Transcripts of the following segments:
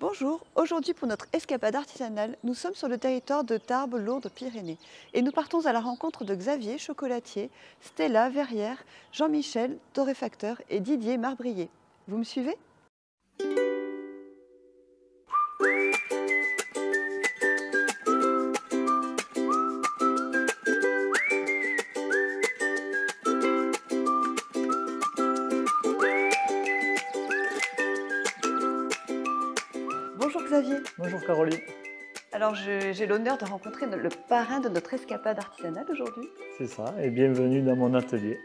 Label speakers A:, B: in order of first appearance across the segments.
A: Bonjour, aujourd'hui pour notre escapade artisanale, nous sommes sur le territoire de Tarbes, Lourdes-Pyrénées et nous partons à la rencontre de Xavier, chocolatier, Stella, verrière, Jean-Michel, torréfacteur et Didier, marbrier. Vous me suivez? Bonjour Xavier.
B: Bonjour Caroline.
A: Alors j'ai l'honneur de rencontrer le parrain de notre escapade artisanale aujourd'hui.
B: C'est ça, et bienvenue dans mon atelier.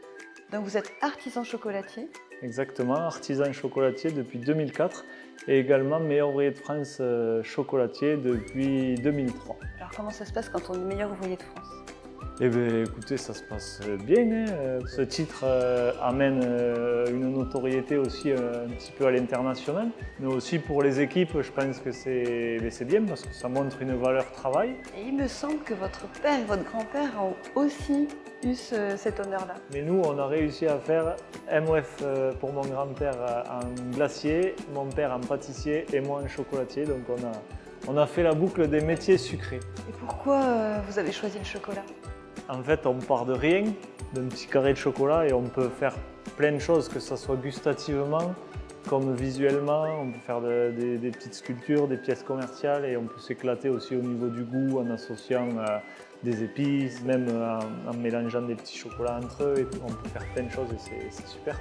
A: Donc vous êtes artisan chocolatier.
B: Exactement, artisan chocolatier depuis 2004 et également meilleur ouvrier de France chocolatier depuis 2003.
A: Alors comment ça se passe quand on est meilleur ouvrier de France?
B: Eh bien écoutez, ça se passe bien. Ce titre amène une notoriété aussi un petit peu à l'international. Mais aussi pour les équipes, je pense que c'est bien parce que ça montre une valeur travail.
A: Et il me semble que votre père et votre grand-père ont aussi eu cet honneur-là.
B: Mais nous, on a réussi à faire MOF pour mon grand-père en glacier, mon père en pâtissier et moi en chocolatier. Donc on a fait la boucle des métiers sucrés.
A: Et pourquoi vous avez choisi le chocolat?
B: En fait, on part de rien, d'un petit carré de chocolat et on peut faire plein de choses, que ce soit gustativement comme visuellement. On peut faire des petites sculptures, des pièces commerciales et on peut s'éclater aussi au niveau du goût en associant des épices, même en mélangeant des petits chocolats entre eux. Et on peut faire plein de choses et c'est super.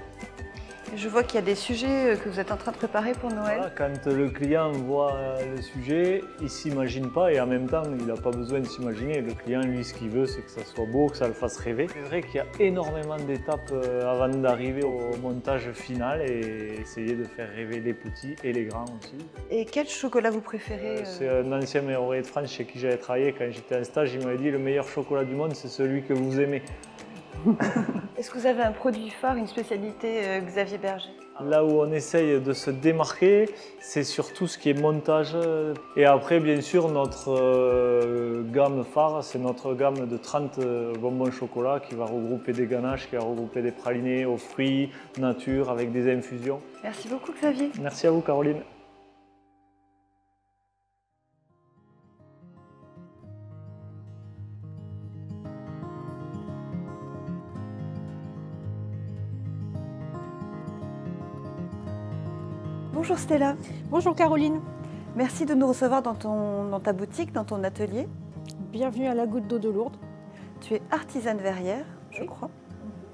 A: Je vois qu'il y a des sujets que vous êtes en train de préparer pour Noël.
B: Voilà, quand le client voit le sujet, il ne s'imagine pas et en même temps, il n'a pas besoin de s'imaginer. Le client, lui, ce qu'il veut, c'est que ça soit beau, que ça le fasse rêver. C'est vrai qu'il y a énormément d'étapes avant d'arriver au montage final et essayer de faire rêver les petits et les grands aussi.
A: Et quel chocolat vous préférez?
B: C'est un ancien meilleur ouvrier de France chez qui j'avais travaillé quand j'étais en stage. Il m'avait dit le meilleur chocolat du monde, c'est celui que vous aimez.
A: Est-ce que vous avez un produit phare, une spécialité Xavier Berger?
B: Là où on essaye de se démarquer, c'est sur tout ce qui est montage. Et après, bien sûr, notre gamme phare, c'est notre gamme de 30 bonbons chocolat qui va regrouper des ganaches, qui va regrouper des pralinés aux fruits, nature, avec des infusions.
A: Merci beaucoup Xavier.
B: Merci à vous Caroline.
A: Bonjour Stella.
C: Bonjour Caroline.
A: Merci de nous recevoir dans ta boutique, dans ton atelier.
C: Bienvenue à la Goutte d'eau de Lourdes.
A: Tu es artisane verrière, je crois.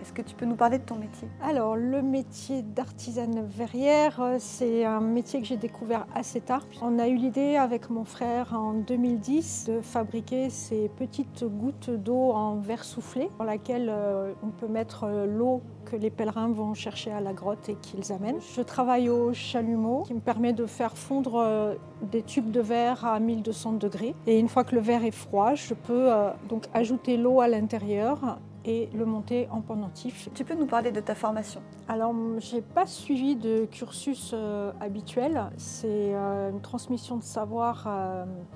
A: Est-ce que tu peux nous parler de ton métier?
C: Alors, le métier d'artisane verrière, c'est un métier que j'ai découvert assez tard. On a eu l'idée avec mon frère en 2010 de fabriquer ces petites gouttes d'eau en verre soufflé dans laquelle on peut mettre l'eau que les pèlerins vont chercher à la grotte et qu'ils amènent. Je travaille au chalumeau qui me permet de faire fondre des tubes de verre à 1200 degrés. Et une fois que le verre est froid, je peux donc ajouter l'eau à l'intérieur et le monter en pendentif.
A: Tu peux nous parler de ta formation?
C: Alors, je n'ai pas suivi de cursus habituel. C'est une transmission de savoir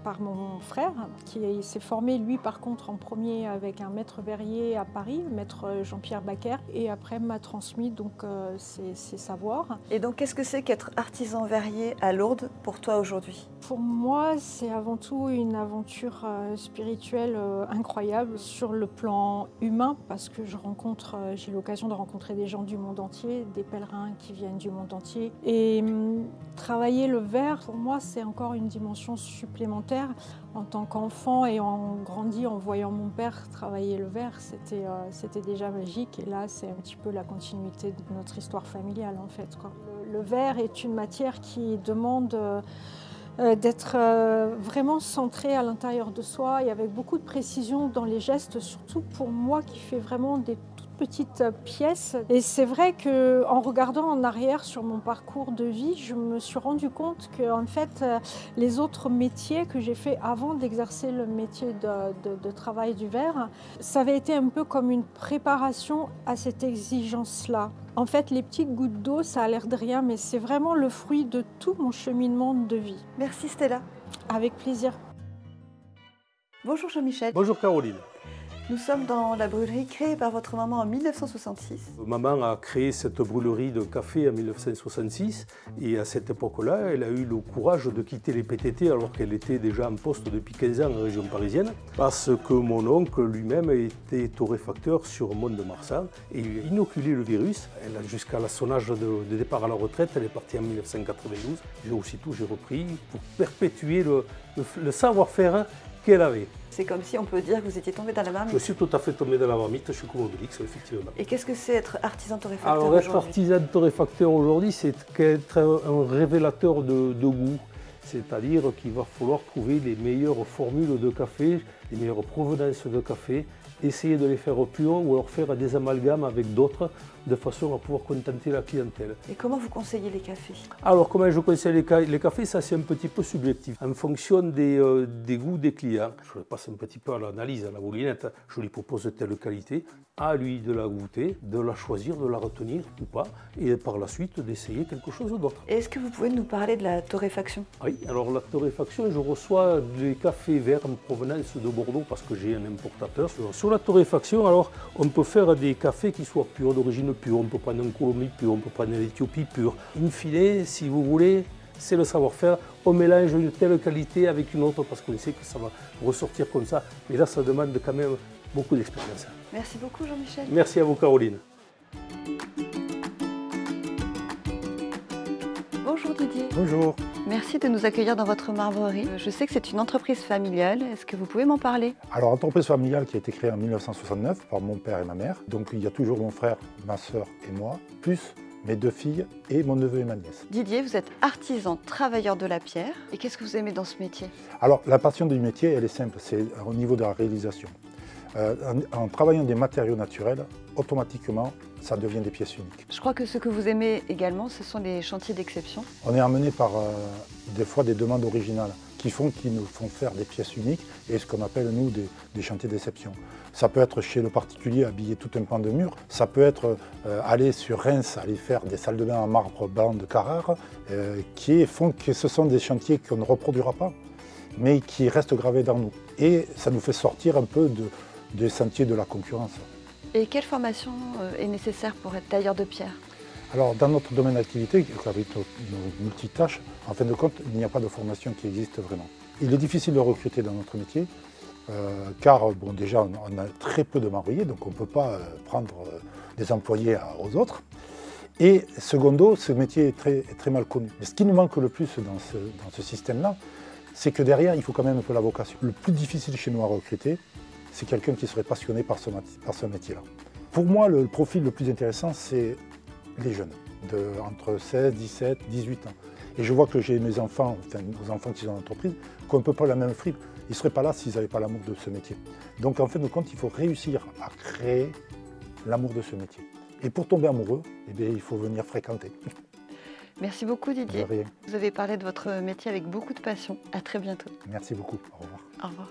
C: par mon frère, qui s'est formé, lui, par contre, en premier avec un maître verrier à Paris, le maître Jean-Pierre Bacquer, et après m'a transmis donc ses savoirs.
A: Et donc, qu'est-ce que c'est qu'être artisan verrier à Lourdes pour toi aujourd'hui?
C: Pour moi, c'est avant tout une aventure spirituelle incroyable sur le plan humain, parce que j'ai l'occasion de rencontrer des gens du monde entier, des pèlerins qui viennent du monde entier. Et travailler le verre, pour moi, c'est encore une dimension supplémentaire. En tant qu'enfant et en grandi en voyant mon père travailler le verre, c'était déjà magique. Et là, c'est un petit peu la continuité de notre histoire familiale, en fait, quoi. Le verre est une matière qui demande d'être vraiment centré à l'intérieur de soi et avec beaucoup de précision dans les gestes, surtout pour moi qui fais vraiment des toutes petites pièces. Et c'est vrai qu'en regardant en arrière sur mon parcours de vie, je me suis rendu compte que en fait, les autres métiers que j'ai fait avant d'exercer le métier de travail du verre, ça avait été un peu comme une préparation à cette exigence-là. En fait, les petites gouttes d'eau, ça a l'air de rien, mais c'est vraiment le fruit de tout mon cheminement de vie.
A: Merci Stella.
C: Avec plaisir.
A: Bonjour Jean-Michel.
D: Bonjour Caroline.
A: Nous sommes dans la brûlerie créée par votre maman en 1966.
D: Maman a créé cette brûlerie de café en 1966 et à cette époque-là, elle a eu le courage de quitter les PTT alors qu'elle était déjà en poste depuis 15 ans en région parisienne parce que mon oncle lui-même était torréfacteur sur Mont-de-Marsan et il a inoculé le virus. Elle a jusqu'à son âge de départ à la retraite, elle est partie en 1992. Et aussitôt j'ai repris pour perpétuer le savoir-faire qu'elle avait.
A: C'est comme si on peut dire que vous étiez tombé dans la marmite.
D: Je suis tout à fait tombé dans la marmite, je suis comme Obélix, effectivement.
A: Et qu'est-ce que c'est être artisan torréfacteur
D: Alors être artisan torréfacteur aujourd'hui, c'est être un révélateur de goût. C'est-à-dire qu'il va falloir trouver les meilleures formules de café, les meilleures provenances de café, essayer de les faire purs ou alors faire des amalgames avec d'autres de façon à pouvoir contenter la clientèle.
A: Et comment vous conseillez les cafés?
D: Alors comment je conseille les cafés, ça c'est un petit peu subjectif. En fonction des goûts des clients, je passe un petit peu à l'analyse, à la moulinette, je lui propose telle qualité, à lui de la goûter, de la choisir, de la retenir ou pas, et par la suite d'essayer quelque chose d'autre.
A: Est-ce que vous pouvez nous parler de la torréfaction?
D: Oui, alors la torréfaction, je reçois des cafés verts en provenance de Bordeaux parce que j'ai un importateur. Sur la torréfaction, alors on peut faire des cafés qui soient purs, d'origine pure, on peut prendre un Colombie pur, on peut prendre un Éthiopie pur. In fine, si vous voulez, c'est le savoir-faire. On mélange une telle qualité avec une autre parce qu'on sait que ça va ressortir comme ça. Mais là, ça demande quand même beaucoup d'expérience.
A: Merci beaucoup Jean-Michel.
D: Merci à vous Caroline.
A: Bonjour Didier.
E: Bonjour.
A: Merci de nous accueillir dans votre marbrerie. Je sais que c'est une entreprise familiale. Est-ce que vous pouvez m'en parler?
E: Alors, entreprise familiale qui a été créée en 1969 par mon père et ma mère. Donc, il y a toujours mon frère, ma sœur et moi, plus mes 2 filles et mon neveu et ma nièce.
A: Didier, vous êtes artisan, travailleur de la pierre. Et qu'est-ce que vous aimez dans ce métier?
E: Alors, la passion du métier, elle est simple, c'est au niveau de la réalisation. En travaillant des matériaux naturels, automatiquement, ça devient des pièces uniques.
A: Je crois que ce que vous aimez également, ce sont les chantiers d'exception.
E: On est amené par des fois des demandes originales qui nous font faire des pièces uniques et ce qu'on appelle nous des chantiers d'exception. Ça peut être chez le particulier habiller tout un pan de mur, ça peut être aller sur Reims, aller faire des salles de bain en marbre blanc de Carrare qui font que ce sont des chantiers qu'on ne reproduira pas mais qui restent gravés dans nous. Et ça nous fait sortir un peu des sentiers de la concurrence.
A: Et quelle formation est nécessaire pour être tailleur de pierre?
E: Alors, dans notre domaine d'activité, avec nos multitâches, en fin de compte, il n'y a pas de formation qui existe vraiment. Il est difficile de recruter dans notre métier, car bon, déjà, on a très peu de marbriers, donc on ne peut pas prendre des employés aux autres. Et secondo, ce métier est très mal connu. Mais ce qui nous manque le plus dans ce système-là, c'est que derrière, il faut quand même un peu la vocation. Le plus difficile chez nous à recruter, c'est quelqu'un qui serait passionné par ce métier-là. Pour moi, le profil le plus intéressant, c'est les jeunes, entre 16, 17, 18 ans. Et je vois que j'ai mes enfants, enfin nos enfants qui sont en entreprise, qu'on ne peut pas la même fripe. Ils ne seraient pas là s'ils n'avaient pas l'amour de ce métier. Donc en fin de compte, il faut réussir à créer l'amour de ce métier. Et pour tomber amoureux, eh bien, il faut venir fréquenter.
A: Merci beaucoup Didier.
E: De rien.
A: Vous avez parlé de votre métier avec beaucoup de passion. À très bientôt.
E: Merci beaucoup. Au revoir.
A: Au revoir.